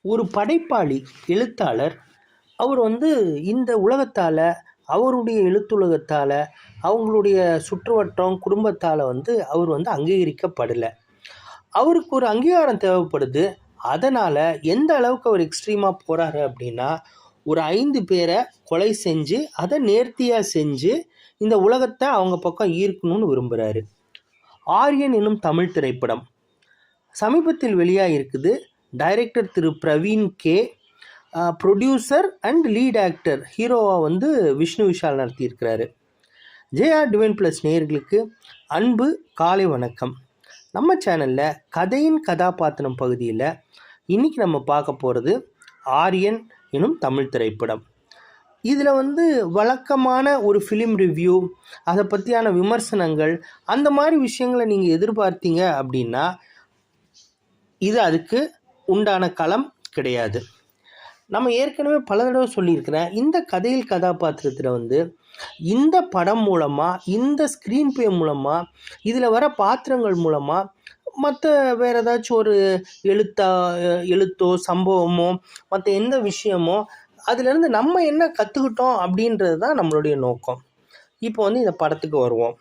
ஒரு படைப்பாளி, எழுத்தாளர். அவர் இந்த உலகத்தால், அவருடைய எழுத்துலகத்தால், அவங்களுடைய சுற்றுவட்டம், குடும்பத்தால் அவர் அங்கீகரிக்கப்படலை. அவருக்கு ஒரு அங்கீகாரம் தேவைப்படுது. அதனால் எந்த அளவுக்கு அவர் எக்ஸ்ட்ரீமாக போகிறாரு அப்படின்னா, ஒரு 5 பேரை கொலை செஞ்சு, அதை நேர்த்தியாக செஞ்சு, இந்த உலகத்தை அவங்க பக்கம் ஈர்க்கணும்னு விரும்புகிறாரு. ஆரியன் என்னும் தமிழ் திரைப்படம் சமீபத்தில் வெளியாக இருக்குது. டைரக்டர் திரு Praveen K, producer and lead actor ஹீரோவாக விஷ்ணு விஷால் நடத்தியிருக்கிறாரு. ஜேஆர் டிவைன் ப்ளஸ் நேயர்களுக்கு அன்பு காலை வணக்கம். நம்ம சேனலில் கதையின் கதாபாத்திரம் பகுதியில் இன்றைக்கி நம்ம பார்க்க போகிறது ஆரியன் எனும் தமிழ் திரைப்படம். இதில் வழக்கமான ஒரு ஃபிலிம் ரிவ்யூ, அதை பற்றியான விமர்சனங்கள், அந்த மாதிரி விஷயங்களை நீங்கள் எதிர்பார்த்தீங்க அப்படின்னா இது அதுக்கு உண்டான களம் கிடையாது. நம்ம ஏற்கனவே பல தடவை சொல்லியிருக்கிறேன், இந்த கதையில் கதாபாத்திரத்தில் இந்த படம் மூலமாக, இந்த ஸ்க்ரீன் ப்ளே மூலமாக, இதில் வர பாத்திரங்கள் மூலமாக, மற்ற வேறு ஏதாச்சும் ஒரு எழுத்தோ சம்பவமோ மற்ற எந்த விஷயமோ அதிலேருந்து நம்ம என்ன கற்றுக்கிட்டோம் அப்படின்றது தான் நம்மளுடைய நோக்கம். இப்போ இந்த படத்துக்கு வருவோம்.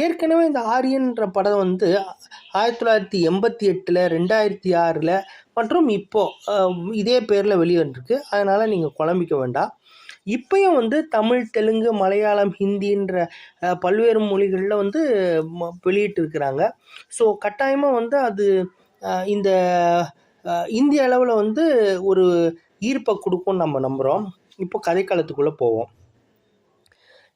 ஏற்கனவே இந்த ஆரியன்ற படம் 1988, 2006 மற்றும் இப்போது இதே பேரில் வெளிவந்திருக்கு. அதனால் நீங்கள் குழம்பிக்க வேண்டாம். இப்போயும் தமிழ், தெலுங்கு, மலையாளம், ஹிந்தின்ற பல்வேறு மொழிகளில் வெளியிட்டிருக்கிறாங்க. ஸோ கட்டாயமாக அது இந்த இந்திய அளவில் ஒரு ஈர்ப்பை கொடுக்கும்னு நம்ம நம்புகிறோம். இப்போ கதைக்களத்துக்குள்ளே போவோம்.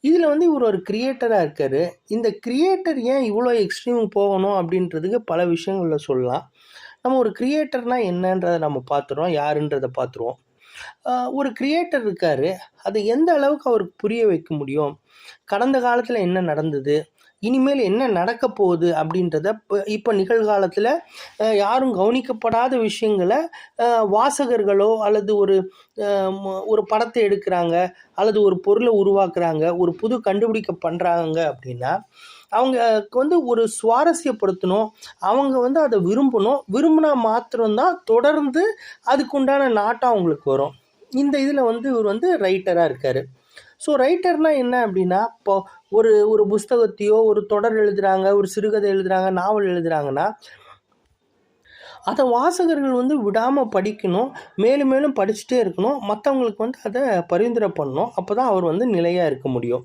இதில் இவர் ஒரு கிரியேட்டராக இருக்கார். இந்த கிரியேட்டர் ஏன் இவ்வளோ எக்ஸ்ட்ரீம் போகணும் அப்படின்றதுக்கு பல விஷயங்களில் சொல்லலாம். நம்ம ஒரு கிரியேட்டர்னால் என்னன்றதை நம்ம பார்த்துருவோம், யாருன்றதை பார்த்துருவோம். ஒரு கிரியேட்டர் இருக்கார், அதை எந்த அளவுக்கு அவருக்கு புரிய வைக்க முடியும், கடந்த காலத்தில் என்ன நடந்தது, இனிமேல் என்ன நடக்க போகுது அப்படின்றத இப்போ நிகழ்காலத்தில் யாரும் கவனிக்கப்படாத விஷயங்களை வாசகர்களோ அல்லது ஒரு படத்தை எடுக்கிறாங்க அல்லது ஒரு பொருளை உருவாக்குறாங்க, ஒரு புது கண்டுபிடிக்க பண்ணுறாங்க அப்படின்னா அவங்க ஒரு சுவாரஸ்யப்படுத்தணும், அவங்க அதை விரும்பினா மாத்திரம்தான் தொடர்ந்து அதுக்குண்டான நாட்டம் அவங்களுக்கு வரும். இந்த இதில் இவர் ரைட்டராக இருக்கார். ஸோ ரைட்டர்னால் என்ன அப்படின்னா, இப்போ ஒரு புஸ்தகத்தையோ ஒரு தொடர் எழுதுகிறாங்க, ஒரு சிறுகதை எழுதுகிறாங்க, நாவல் எழுதுகிறாங்கன்னா அதை வாசகர்கள் விடாமல் படிக்கணும், மேலும் மேலும் படிச்சுட்டே இருக்கணும், மற்றவங்களுக்கு அதை பரிந்துரை பண்ணணும். அப்போ தான் அவர் நிலையாக இருக்க முடியும்.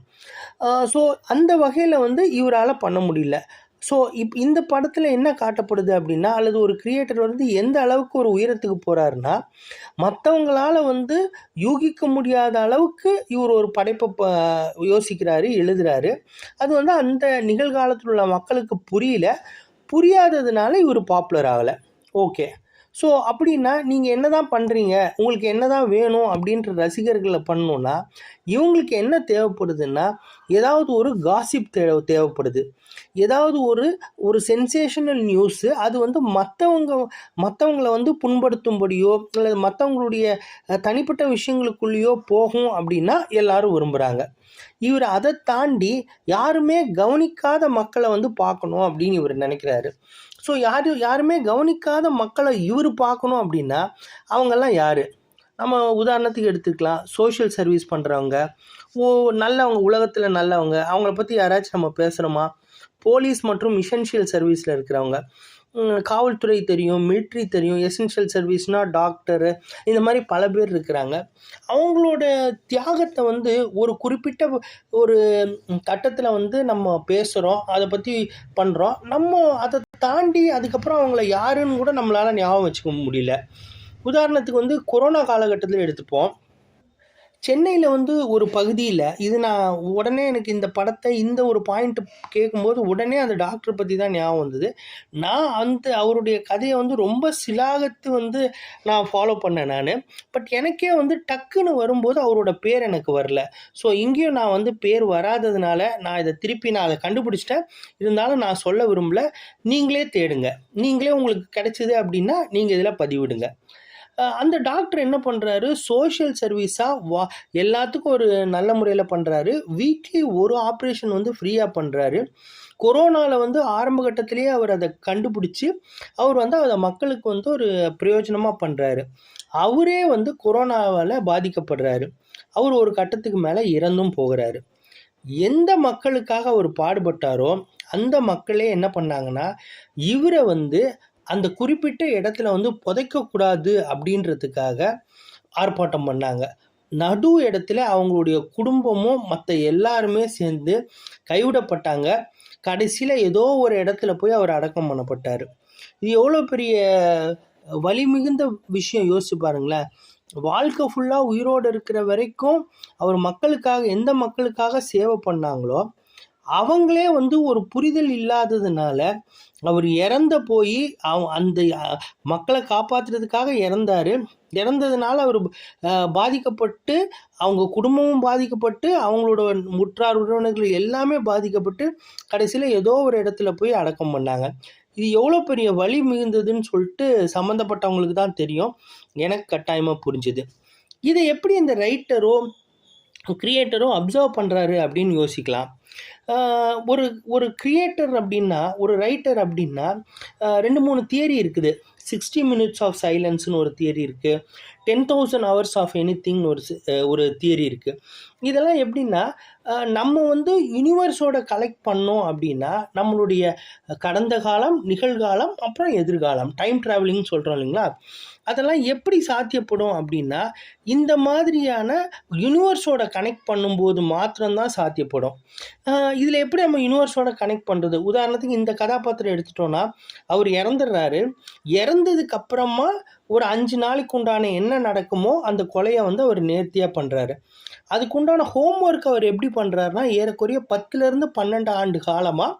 ஸோ அந்த வகையில் இவரால் பண்ண முடியல. ஸோ இந்த படத்தில் என்ன காட்டப்படுது அப்படின்னா, அல்லது ஒரு கிரியேட்டர் எந்த அளவுக்கு ஒரு உயரத்துக்கு போகிறாருன்னா, மற்றவங்களால் யூகிக்க முடியாத அளவுக்கு இவர் ஒரு படைப்பை யோசிக்கிறாரு, எழுதுகிறாரு. அது அந்த நிகழ்காலத்தில் உள்ள மக்களுக்கு புரியாததுனால இவர் பாப்புலர் ஆகலை. ஓகே. ஸோ அப்படின்னா நீங்கள் என்ன தான் பண்ணுறீங்க, உங்களுக்கு என்ன தான் வேணும் அப்படின்ற ரசிகர்களை பண்ணணுன்னா, இவங்களுக்கு என்ன தேவைப்படுதுன்னா, ஏதாவது ஒரு காசிப் தேவைப்படுது, ஏதாவது ஒரு சென்சேஷனல் நியூஸு, அது மற்றவங்களை புண்படுத்தும்படியோ அல்லது மற்றவங்களுடைய தனிப்பட்ட விஷயங்களுக்குள்ளேயோ போகும் அப்படின்னா எல்லாரும் விரும்புகிறாங்க. இவர் அதை தாண்டி யாருமே கவனிக்காத மக்களை பார்க்கணும் அப்படின்னு இவர் நினைக்கிறாரு. ஸோ யாருமே கவனிக்காத மக்களை இவர் பார்க்கணும் அப்படின்னா அவங்கெல்லாம் யார்? நம்ம உதாரணத்துக்கு எடுத்துக்கலாம், சோஷியல் சர்வீஸ் பண்ணுறவங்க, நல்லவங்க, உலகத்தில் நல்லவங்க, அவங்கள பற்றி யாராச்சும் நம்ம பேசுகிறோமா? போலீஸ் மற்றும் எசென்ஷியல் சர்வீஸில் இருக்கிறவங்க, காவல்துறை தெரியும், மிலிட்ரி தெரியும், எசென்ஷியல் சர்வீஸ்னால் டாக்டரு, இந்த மாதிரி பல பேர் இருக்கிறாங்க. அவங்களோட தியாகத்தை ஒரு குறிப்பிட்ட ஒரு கட்டத்தில் நம்ம பேசுகிறோம், அதை பற்றி பண்ணுறோம். நம்ம அதை தாண்டி அதுக்கப்புறம் அவங்கள யாருன்னு கூட நம்மளால் ஞாபகம் வச்சுக்க முடியல. உதாரணத்துக்கு கொரோனா காலகட்டத்தில் எடுத்துப்போம். சென்னையில் ஒரு பகுதியில், இது நான் உடனே எனக்கு இந்த படத்தை இந்த ஒரு பாயிண்ட் கேட்கும்போது உடனே அந்த டாக்டரை பற்றி தான் ஞாபகம் வந்தது. நான் அவருடைய கதையை ரொம்ப சிலாகத்து நான் ஃபாலோ பண்ணேன் நான். பட் எனக்கே டக்குன்னு வரும்போது அவரோட பேர் எனக்கு வரல. ஸோ இங்கேயும் நான் பேர் வராததுனால நான் நான் அதை கண்டுபிடிச்சிட்டேன். இருந்தாலும் நான் சொல்ல விரும்பல, நீங்களே தேடுங்க, நீங்களே உங்களுக்கு கிடைச்சிது அப்படின்னா நீங்கள் இதில் பதிவிடுங்க. அந்த டாக்டர் என்ன பண்ணுறாரு, சோஷியல் சர்வீஸாக எல்லாத்துக்கும் ஒரு நல்ல முறையில் பண்ணுறாரு. வீக்லி ஒரு ஆப்ரேஷன் வந்து ஃப்ரீயாக பண்ணுறாரு. கொரோனாவில் வந்து ஆரம்ப கட்டத்திலேயே அவர் அதை கண்டுபிடிச்சி அவர் வந்து அதை மக்களுக்கு வந்து ஒரு பிரயோஜனமாக பண்ணுறாரு. அவரே வந்து கொரோனாவால் பாதிக்கப்படுறாரு. அவர் ஒரு கட்டத்துக்கு மேலே இறந்தும் போகிறாரு. எந்த மக்களுக்காக அவர் பாடுபட்டாரோ அந்த மக்களே என்ன பண்ணாங்கன்னா, இவரை வந்து அந்த குறிப்பிட்ட இடத்துல வந்து புதைக்கக்கூடாது அப்படின்றதுக்காக ஆர்ப்பாட்டம் பண்ணாங்க. நடு இடத்துல அவங்களுடைய குடும்பமும் மற்ற எல்லாருமே சேர்ந்து கைவிடப்பட்டாங்க. கடைசியில் ஏதோ ஒரு இடத்துல போய் அவர் அடக்கம் பண்ணப்பட்டார். இது எவ்வளோ பெரிய வலி மிகுந்த விஷயம், யோசிச்சு பாருங்களேன். வாழ்க்கை ஃபுல்லாக உயிரோடு இருக்கிற வரைக்கும் அவர் மக்களுக்காக எந்த மக்களுக்காக சேவை பண்ணாங்களோ அவங்களே வந்து ஒரு புரிதல் இல்லாததுனால அவர் இறந்த போய் அந்த மக்களை காப்பாற்றுறதுக்காக இறந்தார். இறந்ததுனால அவர் பாதிக்கப்பட்டு அவங்க குடும்பமும் பாதிக்கப்பட்டு அவங்களோட உற்றார் உறவினர்கள் எல்லாமே பாதிக்கப்பட்டு கடைசியில் ஏதோ ஒரு இடத்துல போய் அடக்கம் பண்ணாங்க. இது எவ்வளோ பெரிய வலி மிகுந்ததுன்னு சொல்லிட்டு சம்மந்தப்பட்டவங்களுக்கு தான் தெரியும். எனக்கு கட்டாயமாக புரிஞ்சுது. இதை எப்படி இந்த ரைட்டரோ கிரியேட்டரோ அப்சர்வ் பண்ணுறாரு அப்படின்னு யோசிக்கலாம். ஒரு ஒரு கிரியேட்டர் அப்படின்னா, ஒரு ரைட்டர் அப்படின்னா 2-3 தியரி இருக்குது. 60 மினிட்ஸ் ஆஃப் சைலன்ஸ்னு ஒரு தியரி இருக்குது. 10,000 ஹவர்ஸ் ஆஃப் எனிதிங்னு ஒரு தியரி இருக்குது. இதெல்லாம் எப்படின்னா, நம்ம வந்து யூனிவர்ஸோட கலெக்ட் பண்ணோம் அப்படின்னா நம்மளுடைய கடந்த காலம், நிகழ்காலம், அப்புறம் எதிர்காலம், டைம் ட்ராவலிங்னு சொல்கிறோம் இல்லைங்களா, அதெல்லாம் எப்படி சாத்தியப்படும் அப்படின்னா இந்த மாதிரியான யூனிவர்ஸோட கனெக்ட் பண்ணும்போது மாத்திரம்தான் சாத்தியப்படும். இதில் எப்படி நம்ம யூனிவர்ஸோட கனெக்ட் பண்ணுறது? உதாரணத்துக்கு இந்த கதாபாத்திரம் எடுத்துட்டோன்னா, அவர் இறந்துடுறாரு. இறந்ததுக்கு அப்புறமா ஒரு 5 நாளைக்கு உண்டான என்ன நடக்குமோ அந்த கொலையை வந்து அவர் நேர்த்தியாக பண்ணுறாரு. அதுக்குண்டான ஹோம்ஒர்க் அவர் எப்படி பண்ணுறாருனா, ஏறக்குறைய 10லேருந்து 12 ஆண்டு காலமாக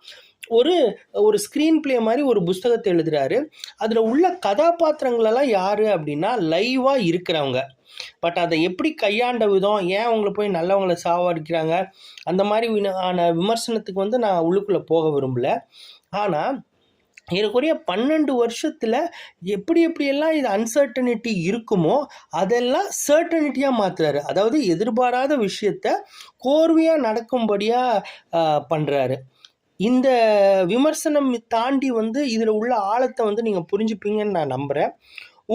ஒரு ஸ்க்ரீன் பிளே மாதிரி ஒரு புஸ்தகத்தை எழுதுறாரு. அதில் உள்ள கதாபாத்திரங்களெல்லாம் யார் அப்படின்னா லைவாக இருக்கிறவங்க. பட் அதை எப்படி கையாண்ட விதம், ஏன் அவங்கள போய் நல்லவங்களை சாவடிக்கிறாங்க, அந்த மாதிரி விமர்சனத்துக்கு வந்து நான் உள்ளுக்குள்ளே போக விரும்பலை. ஆனால் ஏறக்குறைய 12 வருஷத்தில் எப்படியெல்லாம் இது அன்சர்டனிட்டி இருக்குமோ அதெல்லாம் சர்டனிட்டியாக மாற்றுறாரு. அதாவது எதிர்பாராத விஷயத்தை கோர்வையாக நடக்கும்படியாக பண்ணுறாரு. இந்த விமர்சனம் தாண்டி வந்து இதில் உள்ள ஆழத்தை வந்து நீங்கள் புரிஞ்சுப்பீங்கன்னு நான் நம்புகிறேன்.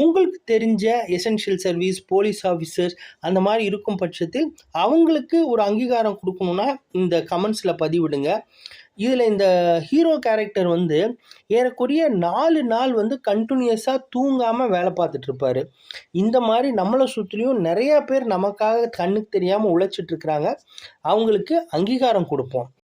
உங்களுக்கு தெரிஞ்ச எசென்ஷியல் சர்வீஸ், போலீஸ் ஆஃபீஸர்ஸ் அந்த மாதிரி இருக்கும் பட்சத்தில் அவங்களுக்கு ஒரு அங்கீகாரம் கொடுக்கணுன்னா இந்த கமெண்ட்ஸில் பதிவிடுங்க. இதில் இந்த ஹீரோ கேரக்டர் வந்து ஏறக்குறைய 4 நாள் வந்து கண்டினியூஸாக தூங்காமல் வேலை பார்த்துட்ருப்பார். இந்த மாதிரி நம்மளை சுற்றிலையும் நிறையா பேர் நமக்காக கண்ணுக்கு தெரியாமல் உழைச்சிட்ருக்குறாங்க. அவங்களுக்கு அங்கீகாரம் கொடுப்போம்.